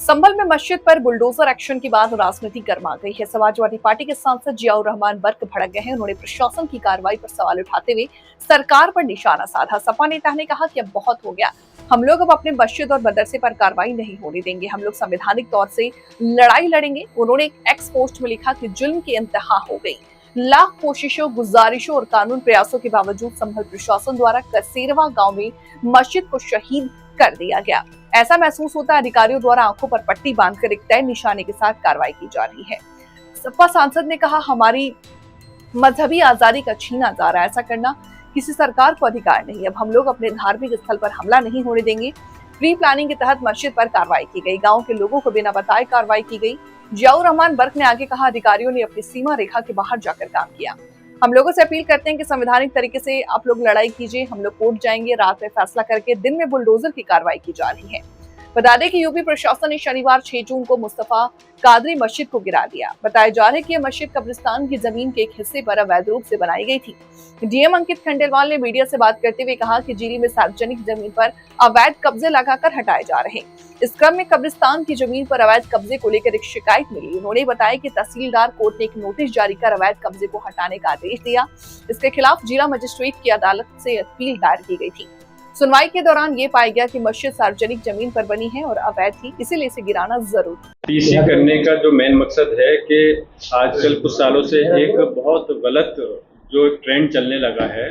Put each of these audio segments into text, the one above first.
संभल में मस्जिद पर बुलडोजर एक्शन के बाद राजनीति गर्मा गई है। समाजवादी पार्टी के सांसद जियाउर रहमान बर्क भड़क गए हैं। उन्होंने प्रशासन की कार्रवाई पर सवाल उठाते हुए सरकार पर निशाना साधा। सपा नेता ने कहा कि अब बहुत हो गया, हम लोग अब अपने मस्जिद और मदरसे पर कार्रवाई नहीं होने देंगे, हम लोग संवैधानिक तौर से लड़ाई लड़ेंगे। उन्होंने एक एक्स पोस्ट में लिखा कि जुल्म की इंतहा हो गई। लाख कोशिशों, गुजारिशों और कानून प्रयासों के बावजूद संभल प्रशासन द्वारा कसेरवा गांव में मस्जिद को शहीद कर दिया गया। ऐसा महसूस होता है अधिकारियों द्वारा आंखों पर पट्टी बांधकर एक तय निशाने के साथ कार्रवाई की जा रही है। सपा सांसद ने कहा, हमारी मजहबी आजादी का छीना जा रहा है, ऐसा करना किसी सरकार को अधिकार नहीं। अब हम लोग अपने धार्मिक स्थल पर हमला नहीं होने देंगे। प्री प्लानिंग के तहत मस्जिद पर कार्रवाई की गई, गांव के लोगों को बिना बताए कार्रवाई की गई। जियाउर रहमान बर्क ने आगे कहा, अधिकारियों ने अपनी सीमा रेखा के बाहर जाकर काम किया। हम लोगों से अपील करते हैं कि संवैधानिक तरीके से आप लोग लड़ाई कीजिए। हम लोग कोर्ट जाएंगे, रात में फैसला करके दिन में बुलडोजर की कार्रवाई की जा रही है। बता दें कि यूपी प्रशासन ने शनिवार 6 जून को मुस्तफा कादरी मस्जिद को गिरा दिया। बताया जा रहा है कि यह मस्जिद कब्रिस्तान की जमीन के एक हिस्से पर अवैध रूप से बनाई गई थी। डीएम अंकित खंडेलवाल ने मीडिया से बात करते हुए कहा कि जिले में सार्वजनिक जमीन पर अवैध कब्जे लगाकर हटाए जा रहे हैं। इस क्रम में कब्रिस्तान की जमीन पर अवैध कब्जे को लेकर एक शिकायत मिली। उन्होंने बताया कि तहसीलदार कोर्ट ने एक नोटिस जारी कर अवैध कब्जे को हटाने का आदेश दिया। इसके खिलाफ जिला मजिस्ट्रेट की अदालत से अपील दायर की गई थी। सुनवाई के दौरान ये पाया गया कि मस्जिद सार्वजनिक जमीन पर बनी है और अवैध थी, इसीलिए इसे गिराना जरूरी। टीसी करने का जो मेन मकसद है कि आजकल कुछ सालों से एक बहुत गलत जो ट्रेंड चलने लगा है,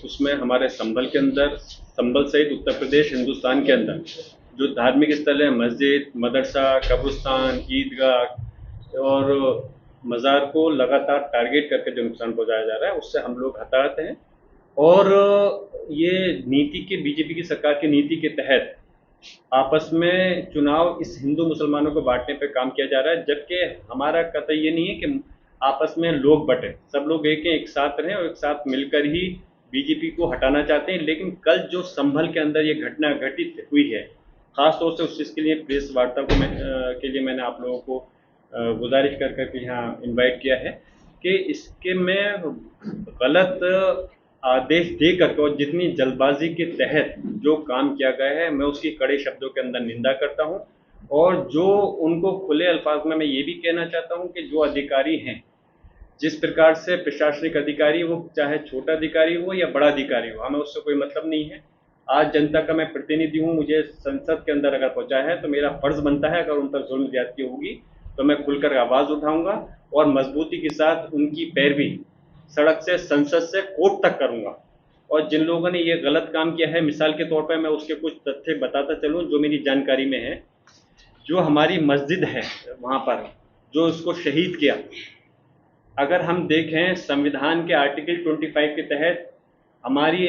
उसमें हमारे संभल के अंदर, संभल सहित उत्तर प्रदेश, हिंदुस्तान के अंदर जो धार्मिक स्थल है, मस्जिद, मदरसा, कब्रिस्तान, ईदगाह और मज़ार को लगातार टारगेट करके जो नुकसान पहुंचाया जा रहा है, उससे हम लोग हताहत हैं। और ये नीति के, बीजेपी की सरकार की नीति के तहत आपस में चुनाव इस हिंदू मुसलमानों को बांटने पे काम किया जा रहा है, जबकि हमारा कतई ये नहीं है कि आपस में लोग बटे, सब लोग एक साथ रहें और एक साथ मिलकर ही बीजेपी को हटाना चाहते हैं। लेकिन कल जो संभल के अंदर ये घटना घटित हुई है, ख़ास तौर से उस चीज़ के लिए प्रेस वार्ता को के लिए मैंने आप लोगों को गुजारिश कर करके यहाँ इन्वाइट किया है कि इसके में गलत आदेश दे करके और जितनी जल्दबाजी के तहत जो काम किया गया है, मैं उसकी कड़े शब्दों के अंदर निंदा करता हूं। और जो उनको खुले अल्फाज में मैं ये भी कहना चाहता हूं कि जो अधिकारी हैं, जिस प्रकार से प्रशासनिक अधिकारी, वो चाहे छोटा अधिकारी हो या बड़ा अधिकारी हो, हमें उससे कोई मतलब नहीं है। आज जनता का मैं प्रतिनिधि हूँ, मुझे संसद के अंदर अगर पहुँचा है तो मेरा फर्ज बनता है, अगर उन पर जुल्म ज्यादती होगी तो मैं खुलकर आवाज़ उठाऊंगा और मजबूती के साथ उनकी पैरवी सड़क से, संसद से, कोर्ट तक करूंगा। और जिन लोगों ने ये गलत काम किया है, मिसाल के तौर पर मैं उसके कुछ तथ्य बताता चलूं जो मेरी जानकारी में है। जो हमारी मस्जिद है वहाँ पर जो उसको शहीद किया, अगर हम देखें संविधान के आर्टिकल 25 के तहत हमारी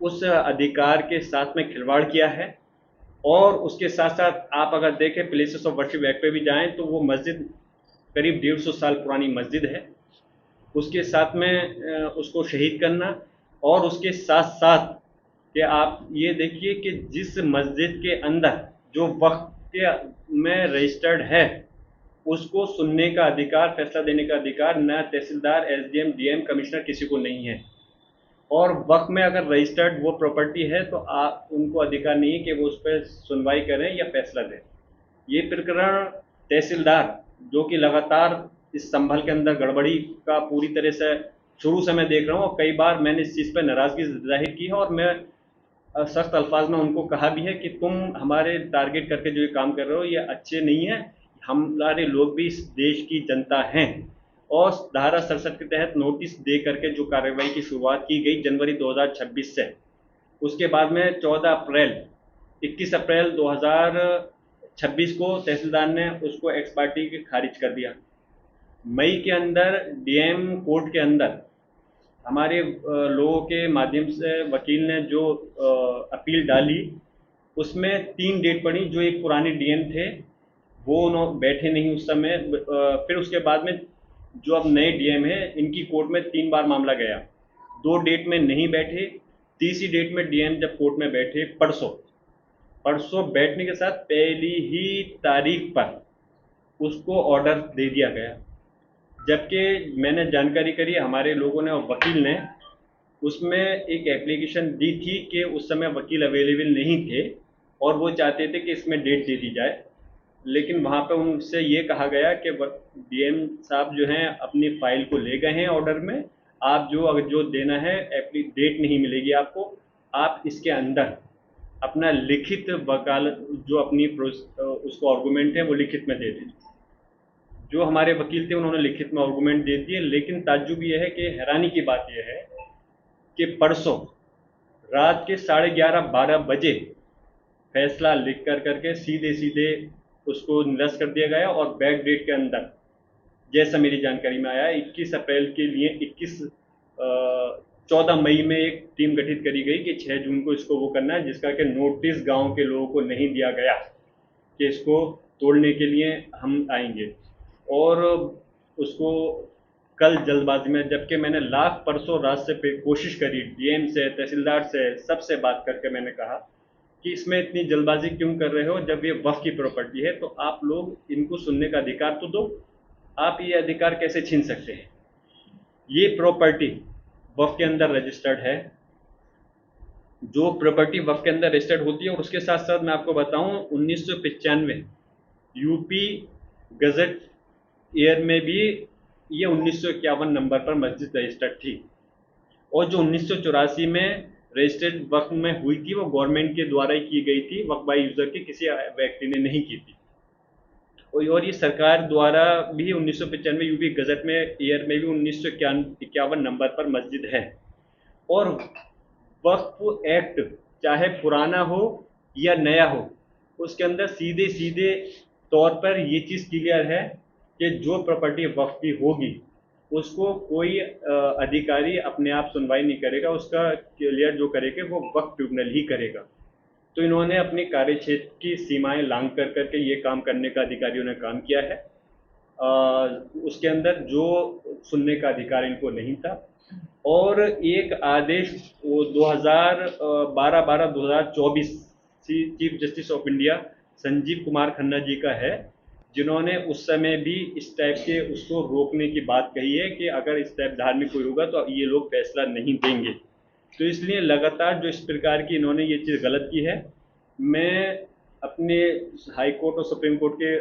उस अधिकार के साथ में खिलवाड़ किया है। और उसके साथ साथ आप अगर देखें प्लेसेस ऑफ वर्शिप एक्ट पे भी जाएं तो वो मस्जिद करीब 150 साल पुरानी मस्जिद है, उसके साथ में उसको शहीद करना। और उसके साथ साथ कि आप ये देखिए कि जिस मस्जिद के अंदर जो वक्फ के में रजिस्टर्ड है, उसको सुनने का अधिकार, फैसला देने का अधिकार न तहसीलदार, एसडीएम, डीएम, कमिश्नर किसी को नहीं है। और वक्फ में अगर रजिस्टर्ड वो प्रॉपर्टी है तो उनको अधिकार नहीं है कि वो उस पर सुनवाई करें या फैसला दें। ये प्रकरण तहसीलदार जो कि लगातार इस संभल के अंदर गड़बड़ी का पूरी तरह से शुरू से मैं देख रहा हूँ, और कई बार मैंने इस चीज़ पर नाराज़गी जाहिर की है और मैं सख्त अल्फाज में उनको कहा भी है कि तुम हमारे टारगेट करके जो ये काम कर रहे हो ये अच्छे नहीं है। हमारे लोग भी इस देश की जनता हैं। और धारा 67 के तहत नोटिस दे करके जो कार्रवाई की शुरुआत की गई जनवरी 2026 से, उसके बाद में 21 अप्रैल 2026 को तहसीलदार ने उसको एक्स पार्टी के खारिज कर दिया। मई के अंदर डीएम कोर्ट के अंदर हमारे लोगों के माध्यम से वकील ने जो अपील डाली, उसमें 3 डेट पड़ी। जो एक पुराने डीएम थे वो बैठे नहीं उस समय, फिर उसके बाद में जो अब नए डीएम हैं, इनकी कोर्ट में 3 बार मामला गया, 2 डेट में नहीं बैठे। तीसरी डेट में डीएम जब कोर्ट में बैठे, परसों बैठने के साथ पहली ही तारीख पर उसको ऑर्डर दे दिया गया। जबकि मैंने जानकारी करी, हमारे लोगों ने और वकील ने उसमें एक एप्लीकेशन दी थी कि उस समय वकील अवेलेबल नहीं थे और वो चाहते थे कि इसमें डेट दे दी जाए। लेकिन वहाँ पे उनसे ये कहा गया कि डीएम साहब जो हैं अपनी फाइल को ले गए हैं ऑर्डर में, आप जो अगर जो देना है अपनी डेट नहीं मिलेगी आपको, आप इसके अंदर अपना लिखित वकालत जो अपनी उसको आर्गूमेंट है वो लिखित में दे दें। जो हमारे वकील थे उन्होंने लिखित में आर्गूमेंट दे दिए, लेकिन ताज्जुब ये है कि हैरानी की बात यह है कि परसों रात के 11:30-12 बजे फैसला लिख करके सीधे सीधे उसको निरस्त कर दिया गया और बैक डेट के अंदर, जैसा मेरी जानकारी में आया, 21 अप्रैल के लिए 14 मई में एक टीम गठित करी गई कि 6 जून को इसको वो करना है, जिसका कि नोटिस गांव के लोगों को नहीं दिया गया कि इसको तोड़ने के लिए हम आएंगे। और उसको कल जल्दबाजी में, जबकि मैंने लाख परसों रात से कोशिश करी, डीएम से, तहसीलदार से, सबसे बात करके मैंने कहा कि इसमें इतनी जल्दबाजी क्यों कर रहे हो, जब ये वक्फ की प्रॉपर्टी है तो आप लोग इनको सुनने का अधिकार तो दो, आप ये अधिकार कैसे छीन सकते हैं। ये प्रॉपर्टी वक्फ के अंदर रजिस्टर्ड है, जो प्रॉपर्टी वक्फ के अंदर रजिस्टर्ड होती है। और उसके साथ साथ मैं आपको बताऊं 1995 यूपी गजट ईयर में भी ये 1951 नंबर पर मस्जिद रजिस्टर्ड थी, और जो 1984 में रजिस्टर्ड वक्फ में हुई थी वो गवर्नमेंट के द्वारा ही की गई थी, वक्फ बाय यूजर के किसी व्यक्ति ने नहीं की थी। और ये सरकार द्वारा भी 1995 यूपी गजट में ईयर में भी 1951 नंबर पर मस्जिद है। और वक्फ एक्ट चाहे पुराना हो या नया हो, उसके अंदर सीधे सीधे तौर पर ये चीज़ क्लियर है कि जो प्रॉपर्टी वक्फ की होगी उसको कोई अधिकारी अपने आप सुनवाई नहीं करेगा, उसका क्लियर जो करेगा वो वक्फ ट्रिब्यूनल ही करेगा। तो इन्होंने अपने कार्यक्षेत्र की सीमाएं लांघ करके ये काम करने का अधिकारियों ने काम किया है। उसके अंदर जो सुनने का अधिकार इनको नहीं था। और एक आदेश वो 2012-2024 chief justice of India Sanjiv Kumar Khanna ji का है, जिन्होंने उस समय भी इस टाइप के उसको रोकने की बात कही है कि अगर इस टाइप धार्मिक कोई होगा तो ये लोग फैसला नहीं देंगे। तो इसलिए लगातार जो इस प्रकार की इन्होंने ये चीज़ गलत की है, मैं अपने हाई कोर्ट और सुप्रीम कोर्ट के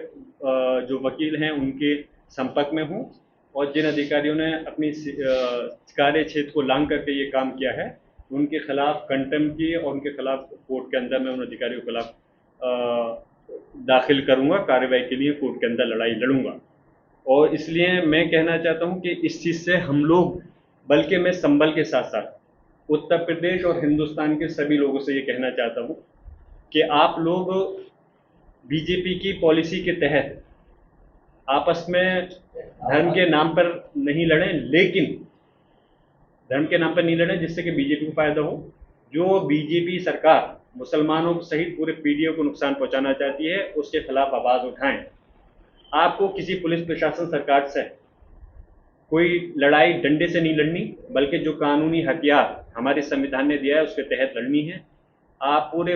जो वकील हैं उनके संपर्क में हूँ, और जिन अधिकारियों ने अपनी कार्य क्षेत्र को लांघ करके ये काम किया है उनके खिलाफ कंटेम्प्ट की और उनके खिलाफ कोर्ट के अंदर मैं उन अधिकारियों के खिलाफ दाखिल करूँगा, कार्रवाई के लिए कोर्ट के अंदर लड़ाई लड़ूंगा। और इसलिए मैं कहना चाहता हूँ कि इस चीज़ से हम लोग, बल्कि मैं संभल के साथ साथ उत्तर प्रदेश और हिंदुस्तान के सभी लोगों से ये कहना चाहता हूँ कि आप लोग बीजेपी की पॉलिसी के तहत आपस में धर्म के नाम पर नहीं लड़ें, लेकिन धर्म के नाम पर नहीं लड़ें जिससे कि बीजेपी को फायदा हो। जो बीजेपी सरकार मुसलमानों सहित पूरे पीढ़ियों को नुकसान पहुंचाना चाहती है उसके खिलाफ आवाज़ उठाएं। आपको किसी पुलिस प्रशासन सरकार से कोई लड़ाई डंडे से नहीं लड़नी, बल्कि जो कानूनी हथियार हमारे संविधान ने दिया है उसके तहत लड़नी है। आप पूरे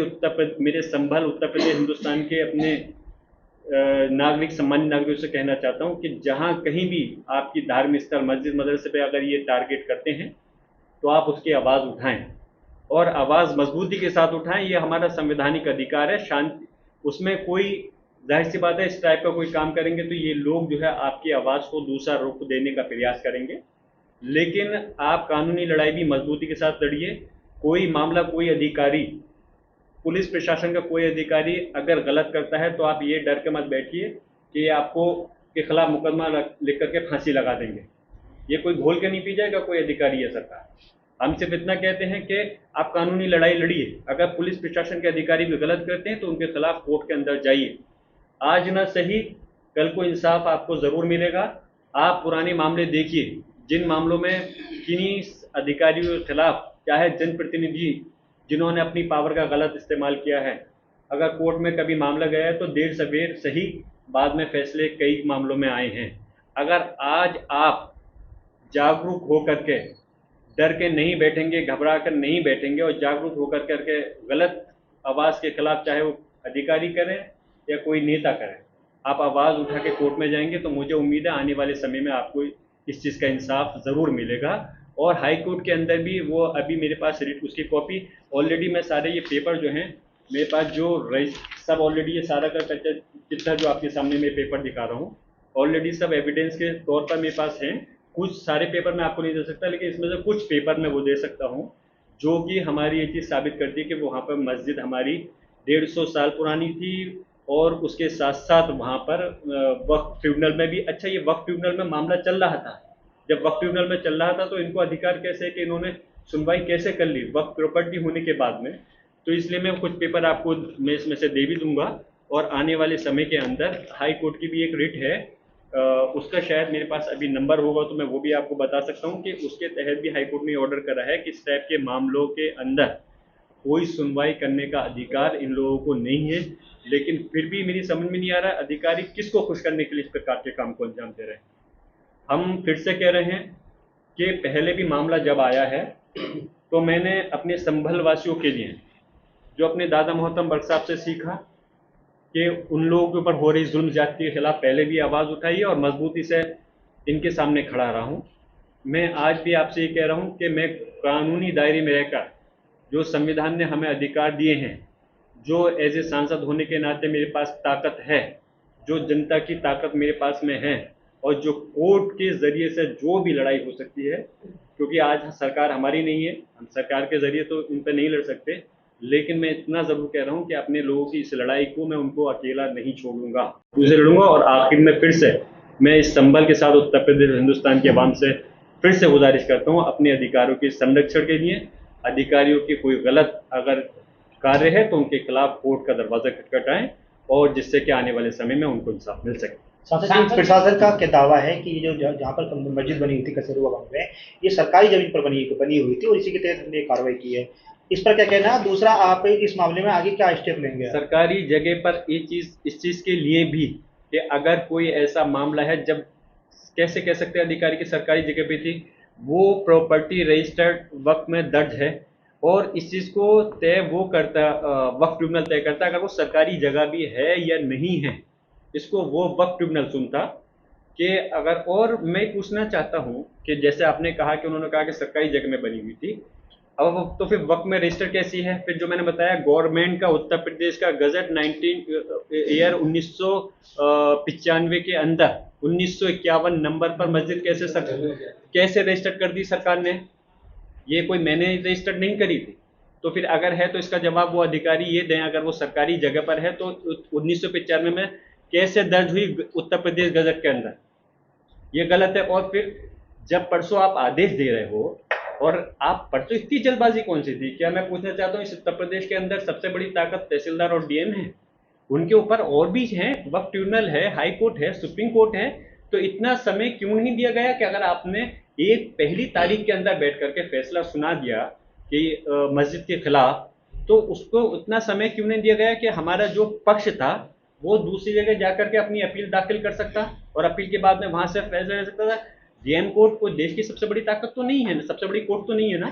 मेरे संभल उत्तर प्रदेश हिंदुस्तान के अपने नागरिक, सामान्य नागरिकों से कहना चाहता हूं कि जहां कहीं भी आपकी धार्मिक स्थल, मस्जिद, मदरसे पे अगर ये टारगेट करते हैं तो आप उसकी आवाज़ उठाएं, और आवाज़ मजबूती के साथ उठाएं। ये हमारा संवैधानिक अधिकार है। शांति, उसमें कोई, जाहिर सी बात है, इस टाइप का कोई काम करेंगे तो ये लोग जो है आपकी आवाज़ को दूसरा रुख देने का प्रयास करेंगे। लेकिन आप कानूनी लड़ाई भी मजबूती के साथ लड़िए। कोई मामला, कोई अधिकारी, पुलिस प्रशासन का कोई अधिकारी अगर गलत करता है तो आप ये डर के मत बैठिए कि आपको के खिलाफ मुकदमा लिख करके फांसी लगा देंगे। ये कोई घोल के नहीं पी जाएगा कोई अधिकारी या सरकार। हम सिर्फ इतना कहते हैं कि आप कानूनी लड़ाई लड़िए। अगर पुलिस प्रशासन के अधिकारी भी गलत करते हैं तो उनके खिलाफ कोर्ट के अंदर जाइए। आज ना सही कल को इंसाफ आपको ज़रूर मिलेगा। आप पुराने मामले देखिए, जिन मामलों में किन्हीं अधिकारियों के खिलाफ, चाहे जनप्रतिनिधि जिन्होंने अपनी पावर का गलत इस्तेमाल किया है, अगर कोर्ट में कभी मामला गया है तो देर सवेर सही बाद में फैसले कई मामलों में आए हैं। अगर आज आप जागरूक हो करके डर के नहीं बैठेंगे, घबरा कर नहीं बैठेंगे और जागरूक होकर करके गलत आवाज़ के खिलाफ, चाहे वो अधिकारी करें या कोई नेता करें, आप आवाज़ उठा के कोर्ट में जाएंगे तो मुझे उम्मीद है आने वाले समय में आपको इस चीज़ का इंसाफ ज़रूर मिलेगा। और हाई कोर्ट के अंदर भी वो अभी मेरे पास उसकी कॉपी ऑलरेडी, मैं सारे ये पेपर जो हैं मेरे पास, जो सब ऑलरेडी ये सारा का जितना जो आपके सामने मैं पेपर दिखा रहा हूँ ऑलरेडी सब एविडेंस के तौर पर मेरे पास हैं। कुछ सारे पेपर मैं आपको नहीं दे सकता, लेकिन इसमें से कुछ पेपर मैं वो दे सकता हूँ जो कि हमारी ये चीज़ साबित करती है कि वहाँ पर मस्जिद हमारी 150 साल पुरानी थी। और उसके साथ साथ वहाँ पर वक्फ ट्रिब्यूनल में भी, अच्छा ये वक्फ ट्रिब्यूनल में मामला चल रहा था, जब वक्फ ट्रिब्यूनल में चल रहा था तो इनको अधिकार कैसे है कि इन्होंने सुनवाई कैसे कर ली वक्फ प्रॉपर्टी होने के बाद में। तो इसलिए मैं कुछ पेपर आपको मैं इसमें से दे भी दूंगा। और आने वाले समय के अंदर हाई कोर्ट की भी एक रिट है, उसका शायद मेरे पास अभी नंबर होगा तो मैं वो भी आपको बता सकता हूँ कि उसके तहत भी हाई कोर्ट ने ऑर्डर करा है कि इस टाइप के मामलों के अंदर कोई सुनवाई करने का अधिकार इन लोगों को नहीं है। लेकिन फिर भी मेरी समझ में नहीं आ रहा अधिकारी किसको खुश करने के लिए इस प्रकार के काम को अंजाम दे रहे हैं। हम फिर से कह रहे हैं कि पहले भी मामला जब आया है तो मैंने अपने संभल वासियों के लिए जो अपने दादा मोहतरम बख्श साहब से सीखा कि उन लोगों के ऊपर हो रही जुल्म ज्यादती के खिलाफ पहले भी आवाज़ उठाई है और मजबूती से इनके सामने खड़ा रहा हूँ। मैं आज भी आपसे ये कह रहा हूँ कि मैं कानूनी दायरे में रहकर जो संविधान ने हमें अधिकार दिए हैं, जो एज ए सांसद होने के नाते मेरे पास ताकत है, जो जनता की ताकत मेरे पास में है और जो कोर्ट के ज़रिए से जो भी लड़ाई हो सकती है, क्योंकि आज सरकार हमारी नहीं है, हम सरकार के ज़रिए तो इन पर नहीं लड़ सकते, लेकिन मैं इतना ज़रूर कह रहा हूँ कि अपने लोगों की इस लड़ाई को मैं उनको अकेला नहीं छोड़ूंगा, उनसे लड़ूंगा। और आखिर में फिर से मैं इस संभल के साथ उत्तर प्रदेश हिंदुस्तान के अवाम से फिर से गुजारिश करता हूँ अपने अधिकारों के संरक्षण के लिए। अधिकारियों की कोई गलत अगर कार्य है तो उनके खिलाफ कोर्ट का दरवाजा खटखटाएं और जिससे कि आने वाले समय में उनको इंसाफ मिल सके। प्रशासन का क्या दावा है कि ये जो जहाँ पर मस्जिद बनी हुई थी कसेरुआ गांव में, ये सरकारी जमीन पर बनी हुई थी और इसी के तहत हमने कार्रवाई की है, इस पर क्या कहना है? दूसरा, आप इस मामले में आगे क्या स्टेप लेंगे? सरकारी जगह पर इस चीज के लिए भी कि अगर कोई ऐसा मामला है, जब कैसे कह सकते हैं अधिकारी की सरकारी जगह पे थी, वो प्रॉपर्टी रजिस्टर्ड वक्त में दर्ज है और इस चीज़ को तय वो करता वक्फ ट्रिब्यूनल तय करता अगर वो सरकारी जगह भी है या नहीं है, इसको वो वक्फ ट्रिब्यूनल सुनता कि अगर। और मैं पूछना चाहता हूँ कि जैसे आपने कहा कि उन्होंने कहा कि सरकारी जगह में बनी हुई थी, अब तो फिर वक्त में रजिस्टर कैसी है? फिर जो मैंने बताया गवर्नमेंट का उत्तर प्रदेश का गजट 1995 के अंदर 1951 नंबर पर मस्जिद कैसे रजिस्टर कर दी सरकार ने? ये कोई मैंने रजिस्टर नहीं करी थी। तो फिर अगर है तो इसका जवाब वो अधिकारी ये दें, अगर वो सरकारी जगह पर है तो 1995 में कैसे दर्ज हुई उत्तर प्रदेश गजट के अंदर? ये गलत है। और फिर जब परसों आप आदेश दे रहे हो और आप परसों इतनी जल्दबाजी कौन सी थी? क्या मैं पूछना चाहता हूँ, इस उत्तर प्रदेश के अंदर सबसे बड़ी ताकत तहसीलदार और डीएम है, उनके ऊपर और भी हैं, वक्फ ट्रिब्यूनल है, हाई कोर्ट है, सुप्रीम कोर्ट है, तो इतना समय क्यों नहीं दिया गया कि अगर आपने एक पहली तारीख के अंदर बैठ करके फैसला सुना दिया कि मस्जिद के खिलाफ, तो उसको उतना समय क्यों नहीं दिया गया कि हमारा जो पक्ष था वो दूसरी जगह जाकर के अपनी अपील दाखिल कर सकता और अपील के बाद में वहां से फैसला ले सकता था। डीएम कोर्ट को देश की सबसे बड़ी ताकत तो नहीं है ना, सबसे बड़ी कोर्ट तो नहीं है ना,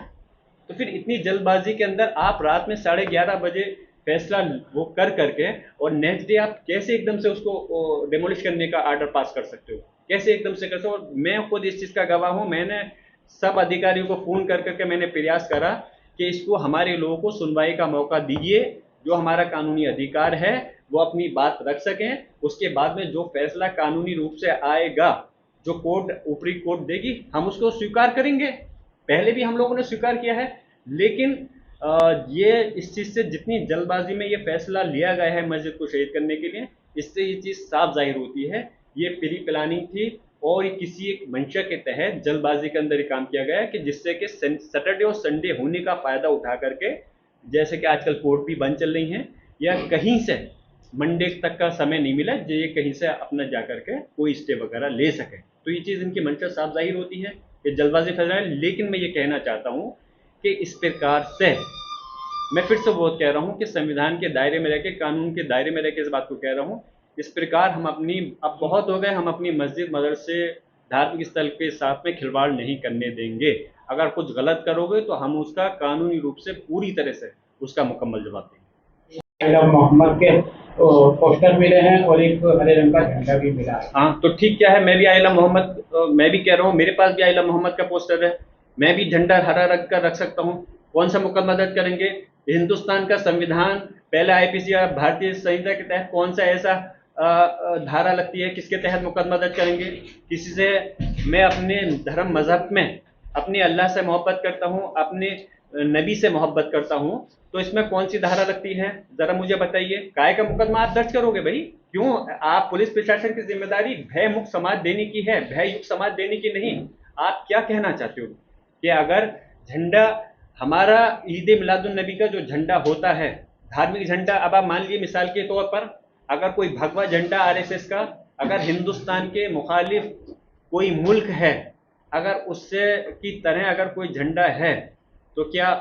तो फिर इतनी जल्दबाजी के अंदर आप रात में 11:30 बजे फैसला वो कर करके और नेक्स्ट डे आप कैसे एकदम से उसको डेमोलिश करने का आर्डर पास कर सकते हो? कैसे एकदम से कर सकते हो? मैं खुद इस चीज़ का गवाह हूँ। मैंने सब अधिकारियों को फ़ोन कर करके मैंने प्रयास करा कि इसको हमारे लोगों को सुनवाई का मौका दीजिए, जो हमारा कानूनी अधिकार है वो अपनी बात रख सकें, उसके बाद में जो फैसला कानूनी रूप से आएगा, जो कोर्ट ऊपरी कोर्ट देगी, हम उसको स्वीकार करेंगे। पहले भी हम लोगों ने स्वीकार किया है, लेकिन ये इस चीज़ से जितनी जल्दबाजी में ये फैसला लिया गया है मस्जिद को शहीद करने के लिए, इससे ये चीज़ साफ जाहिर होती है ये प्री प्लानिंग थी और ये किसी एक मंशा के तहत जल्दबाजी के अंदर ये काम किया गया है कि जिससे कि सैटरडे और संडे होने का फ़ायदा उठा करके, जैसे कि आजकल कोर्ट भी बंद चल रही हैं या कहीं से मंडे तक का समय नहीं मिला जो ये कहीं से अपना जा करके कोई स्टे वगैरह ले सके, तो ये चीज़ इनकी मंशा साफ जाहिर होती है कि जल्दबाजी फैसला है। लेकिन मैं ये कहना चाहता हूँ कि इस प्रकार से मैं फिर से बहुत कह रहा हूँ कि संविधान के दायरे में रह के, कानून के दायरे में रह के इस बात को कह रहा हूँ, इस प्रकार हम अपनी, अब बहुत हो गए, हम अपनी मस्जिद मदरसे धार्मिक स्थल के साथ में खिलवाड़ नहीं करने देंगे। अगर कुछ गलत करोगे तो हम उसका कानूनी रूप से पूरी तरह से उसका मुकम्मल जवाब देंगे। आइला मोहम्मद के पोस्टर मिले हैं और एक हरे रंग का झंडा भी मिला है। हाँ, तो ठीक क्या है, मैं भी आइला मोहम्मद, मैं भी कह रहा हूँ, मेरे पास भी आइला मोहम्मद का पोस्टर है, मैं भी झंडा हरा रंग का रख सकता हूँ। कौन सा मुकम्मल दर्ज करेंगे? हिंदुस्तान का संविधान पहले आईपीसी या भारतीय संहिता के तहत कौन सा ऐसा धारा लगती है, किसके तहत मुकदमा दर्ज करेंगे? किसी से मैं अपने धर्म मजहब में अपने अल्लाह से मोहब्बत करता हूँ, अपने नबी से मोहब्बत करता हूँ, तो इसमें कौन सी धारा लगती है? जरा मुझे बताइए। काय का मुकदमा आप दर्ज करोगे भाई? क्यों? आप पुलिस प्रशासन की जिम्मेदारी भय मुक्त समाज देने की है, भय युक्त समाज देने की नहीं। आप क्या कहना चाहते हो कि अगर झंडा हमारा ईद मिलादुन नबी का जो झंडा होता है, धार्मिक झंडा, अब आप मान लीजिए मिसाल के तौर पर अगर कोई भगवा झंडा आरएसएस का अगर हिंदुस्तान के मुखालिफ कोई मुल्क है, अगर उससे की तरह अगर कोई झंडा है, तो क्या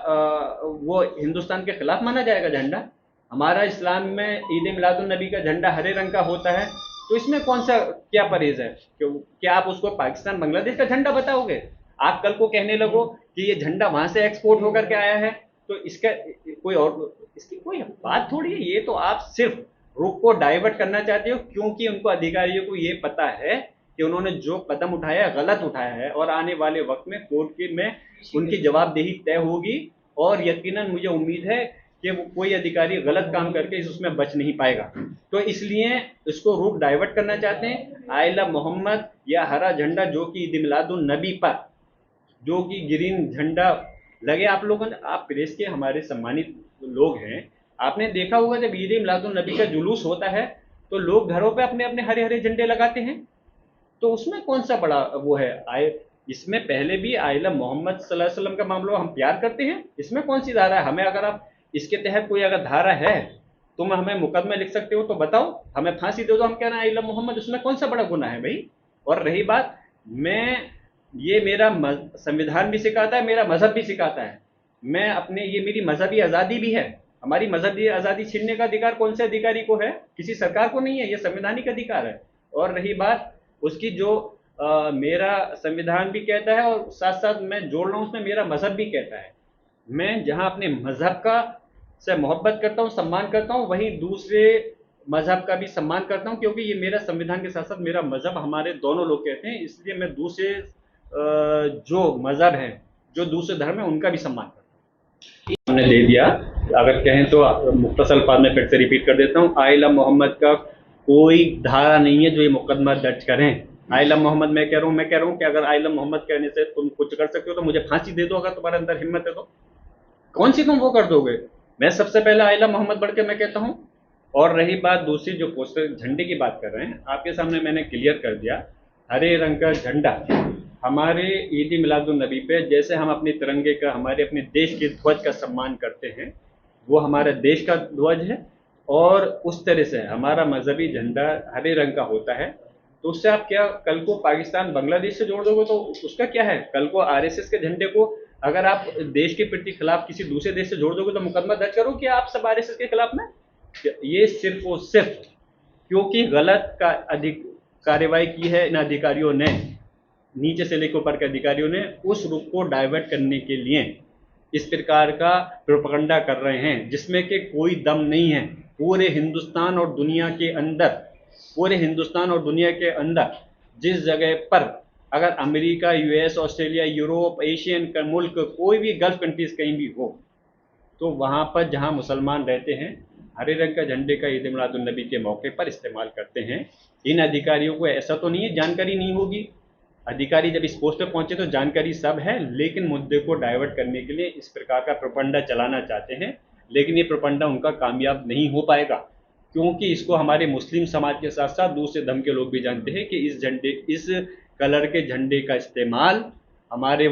वो हिंदुस्तान के खिलाफ माना जाएगा झंडा? हमारा इस्लाम में ईद मिलादुन नबी का झंडा हरे रंग का होता है, तो इसमें कौन सा क्या परहेज है? क्यों क्या आप उसको पाकिस्तान बांग्लादेश का झंडा बताओगे? आप कल को कहने लगो कि ये झंडा वहां से एक्सपोर्ट होकर के आया है, तो इसका कोई और इसकी कोई बात थोड़ी है। ये तो आप सिर्फ रुख को डाइवर्ट करना चाहते हो, क्योंकि उनको अधिकारियों को ये पता है कि उन्होंने जो कदम उठाया है गलत उठाया है, और आने वाले वक्त में कोर्ट में उनकी जवाबदेही तय होगी, और यकीनन मुझे उम्मीद है कि वो कोई अधिकारी गलत काम करके उसमें बच नहीं पाएगा। तो इसलिए इसको रुख डाइवर्ट करना चाहते हैं। आइला मोहम्मद या हरा झंडा जो कि ईद मिलादुन नबी पर जो कि ग्रीन झंडा लगे, आप लोगों ने, आप प्रेस के हमारे सम्मानित लोग हैं, आपने देखा होगा जब ईद मिलादुन नबी का जुलूस होता है तो लोग घरों पे अपने अपने हरे हरे झंडे लगाते हैं, तो उसमें कौन सा बड़ा वो है? इसमें पहले भी आइला मोहम्मद सल्लल्लाहु अलैहि वसल्लम का मामला, हम प्यार करते हैं, इसमें कौन सी धारा है? हमें अगर आप इसके तहत कोई अगर धारा है तुम हमें मुकदमे लिख सकते हो तो बताओ, हमें फांसी दे दो, हम कह रहे हैं आइला मोहम्मद, उसमें कौन सा बड़ा गुनाह है भाई? और रही बात, ये मेरा संविधान भी सिखाता है, मेरा मजहब भी सिखाता है, मैं अपने, ये मेरी मजहबी आज़ादी भी है। हमारी मजहबी आज़ादी छीनने का अधिकार कौन से अधिकारी को है? किसी सरकार को नहीं है, ये संवैधानिक अधिकार है। और रही बात उसकी, जो मेरा संविधान भी कहता है और साथ साथ मैं जोड़ रहा हूँ उसमें मेरा मजहब भी कहता है, मैं जहाँ अपने मजहब का से मोहब्बत करता हूँ, सम्मान करता हूँ, वहीं दूसरे मजहब का भी सम्मान करता हूँ, क्योंकि ये मेरा संविधान के साथ साथ मेरा मजहब, हमारे दोनों लोग कहते हैं, इसलिए मैं दूसरे जो मजहब है, जो दूसरे धर्म है, उनका भी सम्मान करता हूँ। हमने दे दिया, अगर कहें तो मुख्तसर अल्फाज में फिर से रिपीट कर देता हूँ, आइला मोहम्मद का कोई धारा नहीं है जो ये मुकदमा दर्ज करें। आइला मोहम्मद मैं कह रहा हूँ कि अगर आइला मोहम्मद कहने से तुम कुछ कर सकते हो तो मुझे फांसी दे दो, अगर तुम्हारे अंदर हिम्मत है तो। कौन सी तुम वो कर दोगे? मैं सबसे पहले आइला मोहम्मद बढ़ के मैं कहता हूँ। और रही बात दूसरी, जो पोस्टर झंडे की बात कर रहे हैं, आपके सामने मैंने क्लियर कर दिया, हरे रंग का झंडा हमारे ईद मिलादुन नबी पे, जैसे हम अपने तिरंगे का, हमारे अपने देश के ध्वज का सम्मान करते हैं, वो हमारे देश का ध्वज है, और उस तरह से हमारा मजहबी झंडा हरे रंग का होता है। तो उससे आप क्या कल को पाकिस्तान बांग्लादेश से जोड़ दोगे तो उसका क्या है? कल को आरएसएस के झंडे को अगर आप देश के प्रति खिलाफ किसी दूसरे देश से जोड़ दोगे तो मुकदमा दर्ज करो कि आप सब आरएसएस के खिलाफ में। ये सिर्फ और सिर्फ क्योंकि गलत का कार्रवाई की है इन अधिकारियों ने, नीचे से लेकर ऊपर के अधिकारियों ने, उस रुख को डाइवर्ट करने के लिए इस प्रकार का प्रोपेगेंडा कर रहे हैं, जिसमें कि कोई दम नहीं है। पूरे हिंदुस्तान और दुनिया के अंदर, जिस जगह पर अगर America, US, Australia, Europe, Asian का मुल्क, कोई भी गल्फ कंट्रीज कहीं भी हो, तो वहाँ पर जहाँ मुसलमान रहते हैं, हरे रंग का झंडे का ईद मिलादुन नबी के मौके पर इस्तेमाल करते हैं। इन अधिकारियों को ऐसा तो नहीं है जानकारी नहीं होगी, अधिकारी जब इस पोस्ट पर पहुंचे तो जानकारी सब है, लेकिन मुद्दे को डाइवर्ट करने के लिए इस प्रकार का प्रोपेगेंडा चलाना चाहते हैं। लेकिन ये प्रोपेगेंडा उनका कामयाब नहीं हो पाएगा, क्योंकि इसको हमारे मुस्लिम समाज के साथ साथ दूसरे धर्म के लोग भी जानते हैं कि इस कलर के झंडे का इस्तेमाल हमारे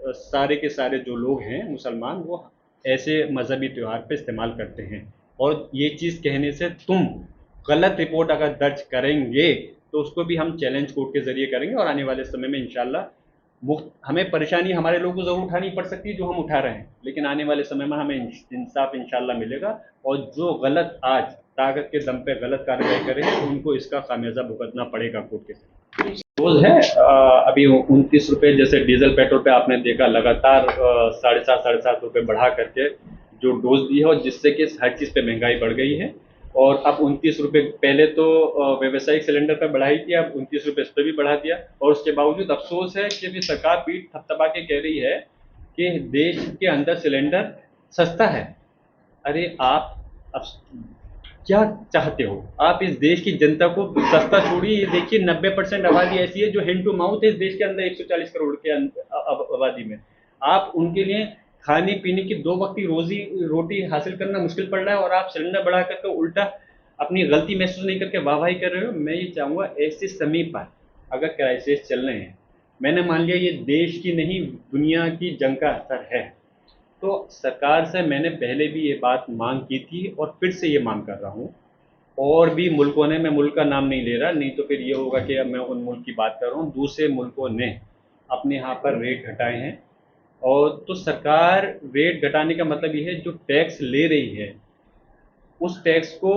सारे के सारे जो लोग हैं मुसलमान, वो ऐसे मजहबी त्यौहार पे इस्तेमाल करते हैं। और ये चीज़ कहने से तुम गलत रिपोर्ट अगर दर्ज करेंगे तो उसको भी हम चैलेंज कोर्ट के जरिए करेंगे, और आने वाले समय में इंशाल्लाह हमें परेशानी हमारे लोगों को ज़रूर उठानी पड़ सकती है जो हम उठा रहे हैं, लेकिन आने वाले समय में हमें इंसाफ इंशाल्लाह मिलेगा। और जो गलत आज ताकत के दम पे गलत कार्रवाई करे हैं उनको इसका खामियाजा भुगतना पड़ेगा कोर्ट के जरिए। डोज है अभी 29 रुपये, जैसे डीजल पेट्रोल पे आपने देखा लगातार 7.5 रुपये बढ़ा करके जो डोज दी है, और जिससे कि हर चीज़ पे महंगाई बढ़ गई है। और अब 29 रुपये, पहले तो व्यावसायिक सिलेंडर पर बढ़ाई थी, अब 29 रुपये इस पर भी बढ़ा दिया। और उसके बावजूद अफसोस है कि अभी सरकार पीठ थपथपा के कह रही है कि देश के अंदर सिलेंडर सस्ता है। अरे आप अब क्या चाहते हो आप इस देश की जनता को? सस्ता छोड़िए, ये देखिए 90% आबादी ऐसी है जो हैंड टू माउथ है इस देश के अंदर, 140 करोड़ के आबादी में। आप उनके लिए खाने पीने की 2 वक्त की रोटी हासिल करना मुश्किल पड़ रहा है और आप सिलेंडर बढ़ा करके उल्टा अपनी गलती महसूस नहीं करके वाहवाही कर रहे हो। मैं ये चाहूँगा ऐसे समय पर अगर क्राइसिस चल रहे हैं, मैंने मान लिया ये देश की नहीं दुनिया की जंग का असर है, तो सरकार से मैंने पहले भी ये बात मांग की थी और फिर से ये मांग कर रहा हूँ। और भी मुल्कों ने, मैं मुल्क का नाम नहीं ले रहा, नहीं तो फिर ये होगा कि अब मैं उन मुल्क की बात कर रहा हूँ, दूसरे मुल्कों ने अपने यहाँ पर रेट घटाए हैं। और तो सरकार रेट घटाने का मतलब ये है जो टैक्स ले रही है उस टैक्स को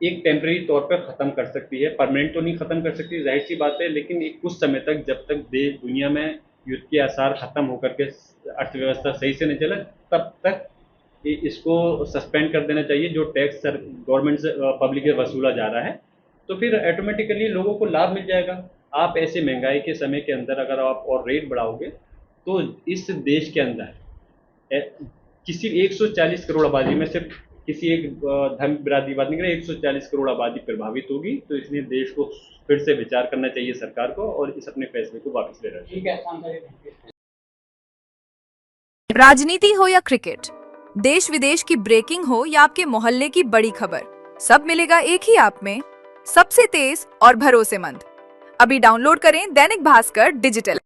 एक टेम्परेरी तौर पर ख़त्म कर सकती है, परमानेंट तो नहीं ख़त्म कर सकती, जाहिर सी बात है, लेकिन एक कुछ समय तक, जब तक देश दुनिया में युद्ध के आसार ख़त्म होकर के अर्थव्यवस्था सही से नहीं चले, तब तक इसको सस्पेंड कर देना चाहिए जो टैक्स गवर्नमेंट से पब्लिक से वसूला जा रहा है। तो फिर ऑटोमेटिकली लोगों को लाभ मिल जाएगा। आप ऐसे महंगाई के समय के अंदर अगर आप और रेट बढ़ाओगे तो इस देश के अंदर किसी 140 करोड़ आबादी में सिर्फ किसी एक धर्म बिरादरी बात नहीं करें, 140 करोड़ आबादी प्रभावित होगी। तो इसलिए देश को फिर से विचार करना चाहिए सरकार को और इस अपने फैसले को वापस ले लेना चाहिए। ठीक है। राजनीति हो या क्रिकेट, देश विदेश की ब्रेकिंग हो या आपके मोहल्ले की बड़ी खबर, सब मिलेगा एक ही ऐप में, सबसे तेज और भरोसेमंद। अभी डाउनलोड करें दैनिक भास्कर डिजिटल।